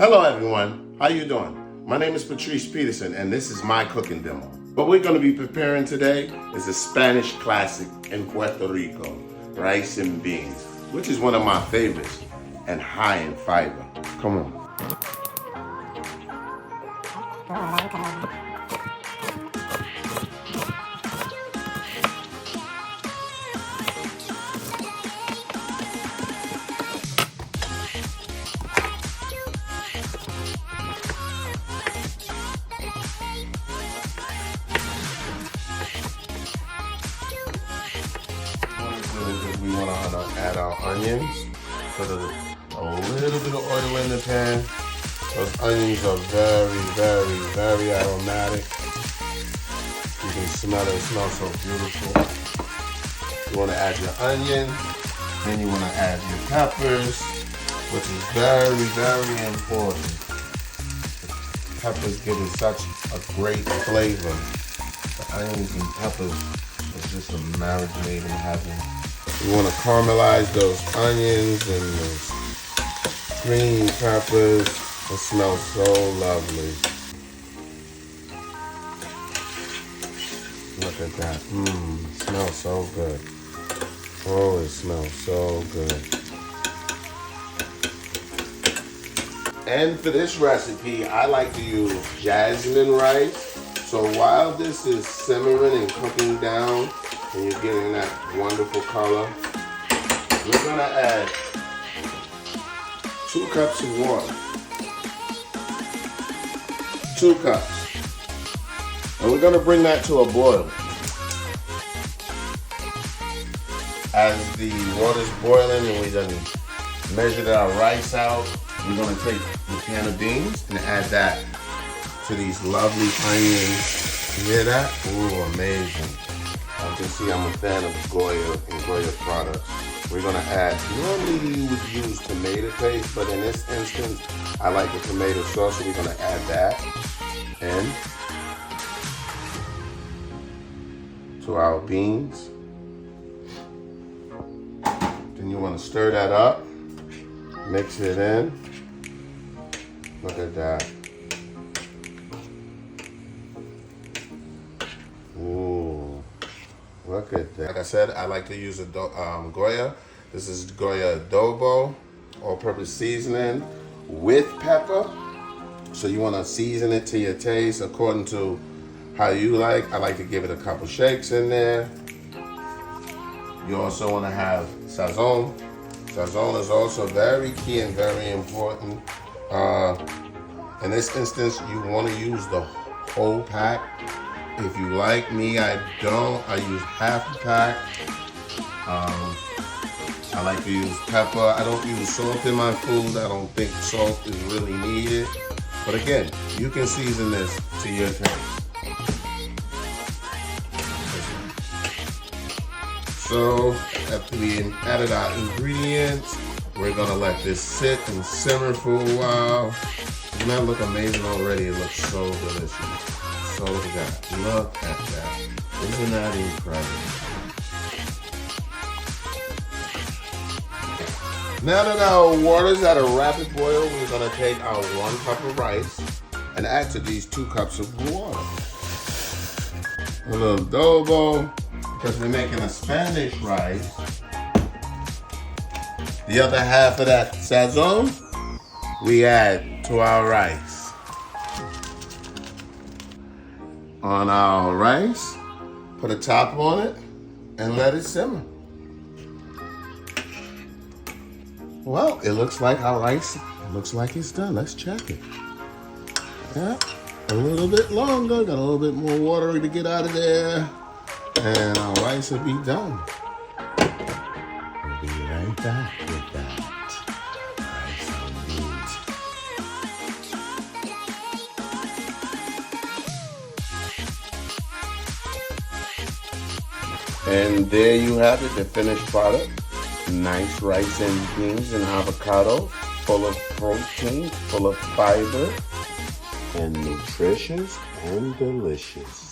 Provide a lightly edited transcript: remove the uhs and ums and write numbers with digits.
Hello everyone, how you doing? My name is Patrice Peterson and this is my cooking demo. What we're going to be preparing today is a Spanish classic in Puerto Rico, rice and beans, which is one of my favorites and high in fiber. Come on. We want to add our onions. Put a little bit of oil in the pan. Those onions are very aromatic. You can smell it. It smells so beautiful. You want to add your onion. Then you want to add your peppers, which is very important. Peppers give it such a great flavor. The onions and peppers is just a marriage made in heaven. You want to caramelize those onions and those green peppers. It smells so lovely. Look at that. It smells so good. Oh, it smells so good. And for this recipe, I like to use jasmine rice. So while this is simmering and cooking down, and you're getting that wonderful color, we're gonna add 2 cups of water. 2 cups. And we're gonna bring that to a boil. As the water's boiling and we done measured our rice out, we're gonna take the can of beans and add that to these lovely onions. You hear that? Ooh, amazing. As you can see, I'm a fan of Goya and Goya products. We're gonna add, normally you would use tomato paste, but in this instance, I like the tomato sauce, so we're gonna add that in to our beans. Then you wanna stir that up, mix it in. Look at that. Ooh. Look at that. Like I said, I like to use a Goya. This is Goya adobo, all-purpose seasoning with pepper. So you want to season it to your taste according to how you like. I like to give it a couple shakes in there. You also want to have sazon. Sazon is also very key and very important. In this instance, you want to use the whole pack. If you like me, I don't. I use half a pack. I like to use pepper. I don't use salt in my food. I don't think salt is really needed. But again, you can season this to your taste. So after we added our ingredients, we're gonna let this sit and simmer for a while. Doesn't that look amazing already? It looks so delicious. So look at that. Look at that. Isn't that incredible? Now that our water's at a rapid boil, we're gonna take our 1 cup of rice and add to these 2 cups of water. A little adobo, because we're making a Spanish rice. The other half of that sazon, we add to our rice. On our rice, put a top on it, and let it simmer. Well, it looks like our rice, looks like it's done. Let's check it. Yeah, a little bit longer, got a little bit more water to get out of there, and our rice will be done. We'll be right back with that. Rice and beans. And there you have it, the finished product. Nice rice and beans and avocado, full of protein, full of fiber, and nutritious and delicious.